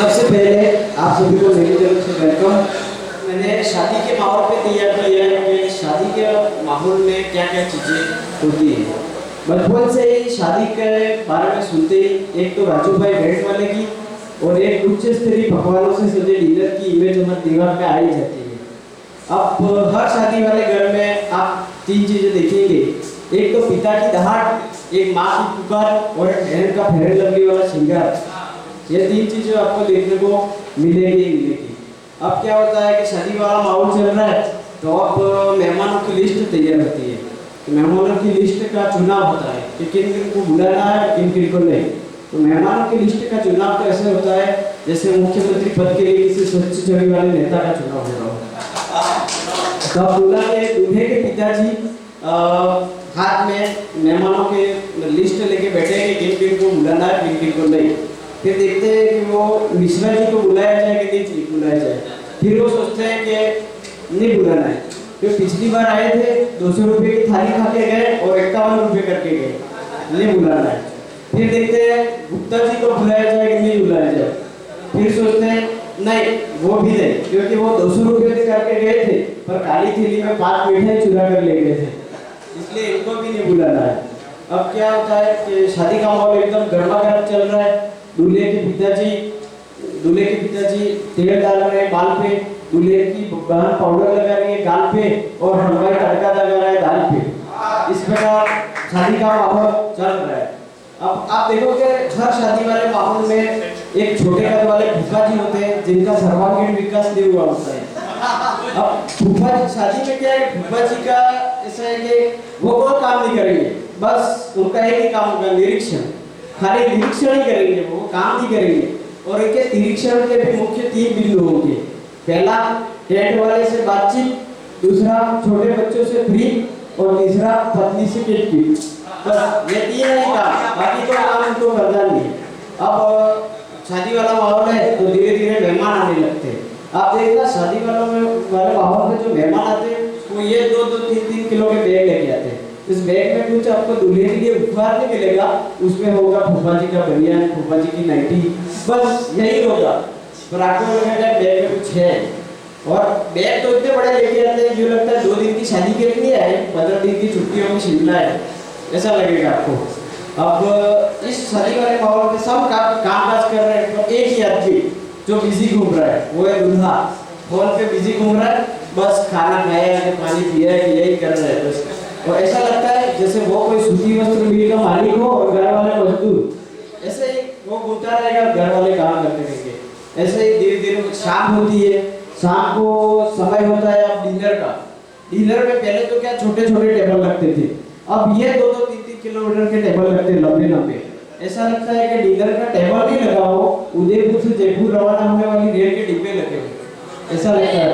सबसे पहले आप सभी को मेरी तरफ से वेलकम। मैंने शादी के माहौल पे तैयार किया है कि शादी के माहौल में क्या क्या चीज़ें होती हैं। बचपन से ही शादी के बारे में सुनते ही एक तो राजू भाई बैंड वाले की और एक उच्च स्तरीय पकवानों से सजे डिनर की इमेज हमारे दिमाग में आई जाती है। अब हर शादी वाले घर में आप तीन चीज़ें देखेंगे, एक तो पिता की दहाड़, एक माँ की पुकार और एक बहन का फेयर लवली वाला श्रृंगार। ये तीन चीजें आपको देखने को मिलेगी। अब क्या होता है कि शादी वाला माहौल चल रहा है तो अब मेहमानों की लिस्ट तैयार होती है। तो मेहमानों की लिस्ट का चुनाव होता है कि किन किन को बुलाना है, किन किन को नहीं। तो मेहमानों की लिस्ट का चुनाव तो ऐसे होता है जैसे मुख्यमंत्री पद के लिए किसी स्वच्छ छवि वाले नेता का चुनाव हो रहा हो। तो दूल्हा के दूल्हे के पिताजी हाथ में मेहमानों के लिस्ट लेके बैठे हैं कि किन किन को बुलाना है, किन किन को नहीं। फिर देखते हैं कि वो मिश्रा जी को बुलाया जाए कि नहीं बुलाया जाए। फिर वो सोचते हैं कि नहीं बुलाना है। फिर पिछली बार आए थे 200 रुपये की थाली खा के गए और 51 रुपये करके गए, नहीं बुलाना है। फिर देखते हैं गुप्ता जी को बुलाया जाए कि नहीं बुलाया जाए। फिर सोचते हैं नहीं वो भी नहीं, क्योंकि वो 200 रुपये करके गए थे पर काली थैली में 5 मिठाई चुरा कर ले गए थे, इसलिए इनको भी नहीं बुलाना है। अब क्या होता है कि शादी का माहौल एकदम गर्मा गर्म चल रहा है। दूल्हे के पिताजी तेल डाल रहे हैं बाल पे, दूल्हे की बहन पाउडर लगा रही है गाल पे और हलवाई तड़का लगा रहा है दाल पे। इस प्रकार शादी का माहौल चल रहा है। अब आप देखोगे हर शादी वाले माहौल में एक छोटे कद वाले फूफा जी होते हैं जिनका सर्वांगीण विकास नहीं हुआ होता है। अब फूफा जी शादी में क्या है, फूफा जी का ऐसा है कि वो कोई काम नहीं करेंगे, बस उनका एक ही काम होगा निरीक्षण, खाली निरीक्षण ही करेंगे, वो काम नहीं करेंगे। और एक निरीक्षण के भी मुख्य 3 बिंदु होंगे। पहला टेंट वाले से बातचीत, दूसरा छोटे बच्चों से फ्री और तीसरा पत्नी से किट। बस ये 3 ही काम, बाकी कोई काम उनको करना नहीं। अब शादी वाला माहौल है तो धीरे धीरे मेहमान आने लगते हैं। आप देखना शादी वाले माहौल में जो मेहमान आते हैं वो ये 2-2, 3-3 किलो के बैग लेके आते हैं। इस बैग में कुछ आपको दूल्हे के लिए उपहार नहीं मिलेगा, उसमें होगा फूफा जी का बनियान, फूफा जी की नाइटी, बस यही होगा। पर आपको लगेगा बैग में कुछ है। और बैग तो इतने बड़े लेके आते हैं जो लगता है 2 दिन की शादी के लिए आए, 15 दिन की छुट्टियों में शिमला है, ऐसा लगेगा आपको। अब इस शादी वाले माहौल में सब काम काज कर रहे हैं, तो एक ही आदमी जो बिजी घूम रहा है वो है दूल्हा। फोन पे बिजी घूम रहा है, बस खाना खाया है, पानी पिया है, यही कर रहा है बस। और ऐसा लगता है जैसे वो कोई सूती वस्त्र मिल का मालिक हो और घर वाले मजदूर। ऐसे ही वो घूमता रहेगा, घर वाले काम करते रहेंगे। ऐसे ही धीरे धीरे शाम होती है, शाम को समय होता है अब डिनर का। डिनर में पहले तो क्या छोटे छोटे टेबल लगते थे, अब ये 2-2, 3-3 किलोमीटर के टेबल लगते, लंबे लंबे। ऐसा लगता है कि डिनर का टेबल नहीं लगा हो, उदयपुर से जयपुर रवाना होने वाली रेल के डिब्बे लगे हुए, ऐसा लगता है।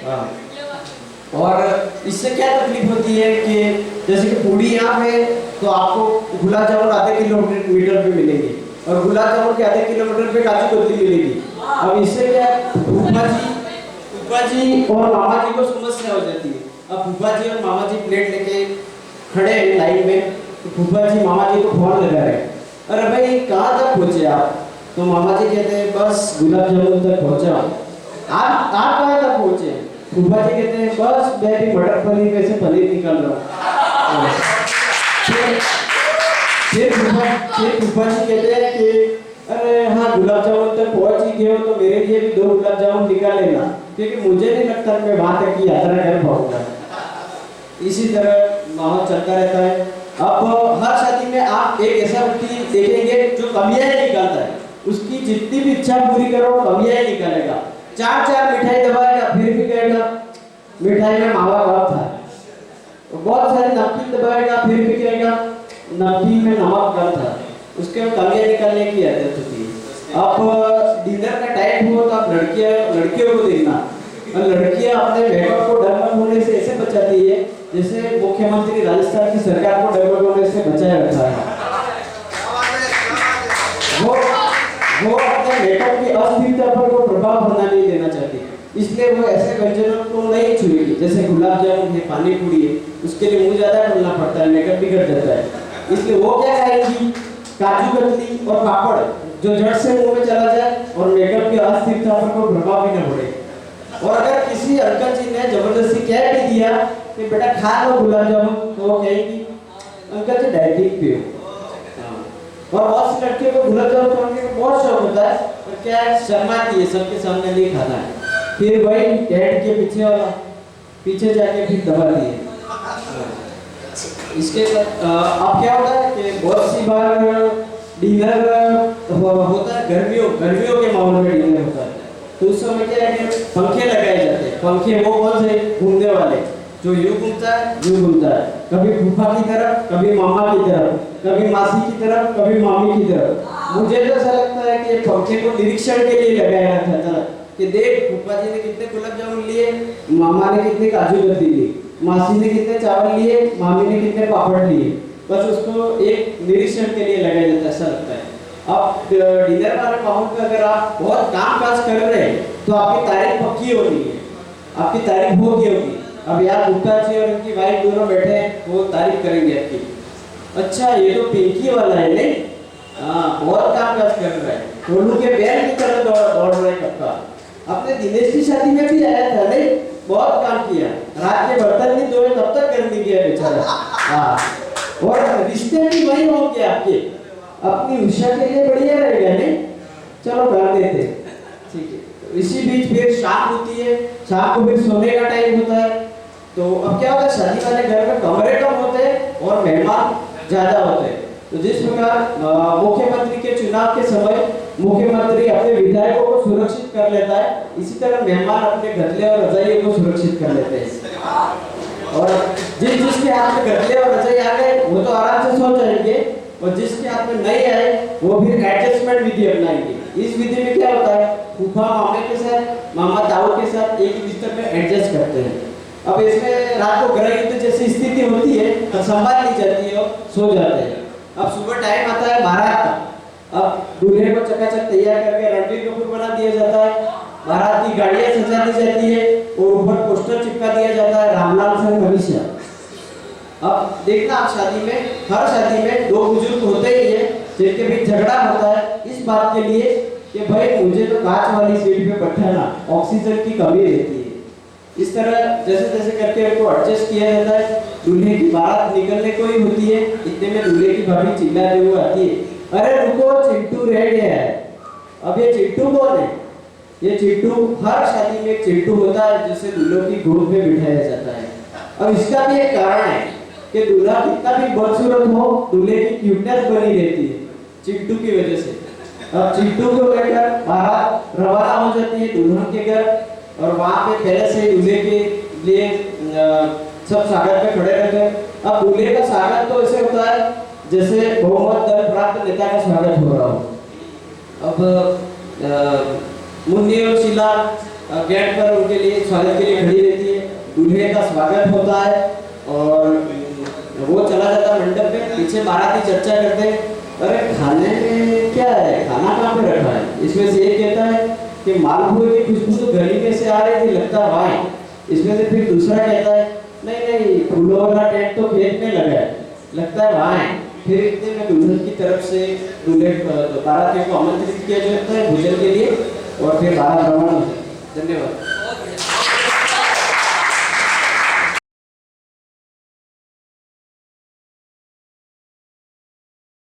हाँ, और इससे क्या तकलीफ होती है कि जैसे कि पूड़ी यहाँ पे तो आपको गुलाब जामुन आधे किलोमीटर पे मिलेंगे और गुलाब जामुन के आधे किलोमीटर पे काजू कतली मिलेगी। अब इससे क्या फूफा जी और मामा जी को समस्या हो जाती है। अब फूफा जी और मामा जी प्लेट लेके खड़े हैं लाइन में, तो फूफा जी मामा जी को फोन लगा रहे हैं, अरे भाई कहाँ तक पहुँचे आप? तो मामा जी कहते हैं बस गुलाब जामुन तक पहुँचा। आप कहाँ तक पहुँचे? फूफा जी कहते हैं बस मैं भी मटर पनीर में से पनीर निकल रहा हूँ। फिर फूफा जी कहते हैं कि अरे हाँ गुलाब जामुन तक पहुँच ही गए हो तो मेरे लिए भी 2 गुलाब जामुन निकाल लेना, क्योंकि मुझे नहीं लगता मैं वहाँ तक की यात्रा कर पाऊंगा। इसी तरह माहौल चलता रहता है। अब हर शादी में आप एक ऐसा व्यक्ति देखेंगे जो कमियां निकालता है, उसकी जितनी भी इच्छा पूरी करो कमियां ही निकालेगा। 4 मिठाई दबाएगा फिर भी कहेगा मिठाई में मावा कम था, बहुत सारे नमकीन दबाएगा फिर भी कहेगा नमकीन में नमक कम था। उसके कमियां निकालने की आदत होती है। अब डिनर का टाइम हो तो आप लड़कियों को देखना, और लड़कियां अपने मेकअप को डगमग होने से ऐसे बचाती है जैसे मुख्यमंत्री राजस्थान की सरकार को डगमग होने से बचाया रखा है। वो अपने मेकअप की अस्थिरता पर कोई प्रभाव बना नहीं देना चाहती, इसलिए वो ऐसे व्यंजनों को नहीं छुएगी। जैसे गुलाब जामुन है, पानी पूरी है, उसके लिए मुंह ज्यादा खोलना पड़ता है, मेकअप बिगड़ जाता है। इसलिए वो क्या खाएगी, काजू कतली और पापड़ जो झट से मुंह में चला जाए और मेकअप की अस्थिरता पर कोई प्रभाव भी न पड़े। और अगर किसी अंकल जी ने जबरदस्ती कह भी दिया कि बेटा खा लो गुलाब जामुन, तो वो कहेगी अंकल जी डाइटिंग पे हो। और बहुत सी लड़कियों को गुलाब जामुन खाने का बहुत शौक होता है, पर क्या है शर्माती है, सबके सामने नहीं खाना है, फिर वही कैट के पीछे वाला पीछे जाके फिर दबाती है। इसके अब क्या होता है कि बहुत सी बार डिनर होता है गर्मियों के माहौल में डिनर होता है, तो उस समय क्या है कि पंखे लगाए जाते हैं। पंखे वो कौन से घूमने वाले, जो यूं घूमता है, कभी फूफा की तरफ, कभी मामा की तरफ, कभी मासी की तरफ, कभी मामी की तरफ। मुझे तो ऐसा लगता है कि ये पंखे को निरीक्षण के लिए लगाया था कि देख फूफा जी ने कितने गुलाब जामुन लिए, मामा ने कितने काजू कतली लिए, मासी ने कितने चावल लिए, मामी ने कितने पापड़ लिए, बस उसको एक निरीक्षण के लिए लगाया जाता है, ऐसा लगता है। अब डिनर वाले माहौल पे अगर आप बहुत काम काज कर रहे हैं तो आपकी तारीफ पक्की हो रही है, आपकी तारीफ होगी। अब यार गुप्ता जी और उनकी वाइफ दोनों बैठे हैं, वो तारीफ करेंगे आपकी, अच्छा ये तो पिंकी वाला है नहीं, हाँ बहुत काम काज कर रहा है, टोलू के बैल की तरह दौड़ रहा है कप्पा। अपने दिनेश की शादी में भी आया था नहीं, बहुत काम किया, रात के बर्तन नहीं धोए तब तक कर नहीं गया बेचारा। हाँ, और रिश्ते भी वही होंगे आपके, अपनी उषा के लिए बढ़िया रहेगा नहीं, चलो कर देते, ठीक है। तो इसी बीच फिर शाम होती है, शाम को फिर सोने का टाइम होता है। तो अब क्या होता है, शादी वाले घर में कमरे कम होते हैं और मेहमान ज्यादा होते हैं। तो जिस प्रकार मुख्यमंत्री के चुनाव के समय मुख्यमंत्री अपने विधायकों को सुरक्षित कर लेता है, इसी तरह मेहमान अपने गदले और रजाइयों को सुरक्षित कर लेते हैं। और जिसके हाथ में गदले और रजाई आ गए वो तो आराम से सो जाएंगे, और जिसके हाथ में नहीं आए वो फिर एडजस्टमेंट विधि अपनाएंगे। इस विधि में क्या होता है, फूफा मामे के साथ, मामा ताऊ के साथ एक बिस्तर में एडजस्ट करते हैं। अब इसमें रात को गृह युद्ध जैसी स्थिति होती है तो संभाल ली जाती है और सो जाते हैं। अब सुबह टाइम आता है बारात का, अब दूल्हे को चकाचक तैयार करके रणबीर कपूर बना दिया जाता है, बारात की गाड़ियां सजा दी जाती है और ऊपर पोस्टर चिपका दिया जाता है रामलाल सिंह मनीषा। अब देखना आप शादी में, हर शादी में दो बुजुर्ग होते ही है जिनके बीच झगड़ा होता है इस बात के लिए कि भाई मुझे तो कांच वाली सीट पे बैठाना, ऑक्सीजन की कमी रहती है। इस तरह जैसे जैसे करके उनको एडजस्ट किया जाता है। दूल्हे की बारात निकलने को ही होती है, इतने में दूल्हे की भाभी चिल्लाते हुए आती है, अरे रुको चिंटू रह गया है। अब ये चिंटू कौन है? ये चिंटू, हर शादी में एक चिंटू होता है जिसे दूल्हों की गोद में बिठाया जाता है। अब इसका भी एक कारण है कि दूल्हा कितना भी बदसूरत हो, दूल्हे की क्यूटनेस बनी रहती है चिंटू की वजह से। अब चिंटू को लेकर बारात रवाना हो जाती है दुल्हन के घर, और वहाँ पे पहले से दूल्हे के लिए सब स्वागत में खड़े रहते हैं। अब दूल्हे का स्वागत तो ऐसे होता है जैसे बहुमत दल प्राप्त नेता का स्वागत हो रहा हो। अब मुन्नी और शीला गेट पर उनके लिए स्वागत के लिए खड़ी रहती है, दूल्हे का स्वागत होता है और वो चला जाता है मंडप पे। पीछे बाराती चर्चा करते हैं, अरे खाने में क्या है, खाना कहाँ पे रखा है? इसमें से एक कहता है कि मालपुए की खुशबू तो गली में से आ रही थी, लगता है वाइन। इसमें से फिर दूसरा कहता है नहीं फूलों वाला टेंट तो खेत में लगा है, लगता है वाइन। फिर इतने में दुल्हन की तरफ से दूल्हे बारातियों को आमंत्रित किया जाता है भोजन के लिए, और फिर बारात रवाना होती है। धन्यवाद।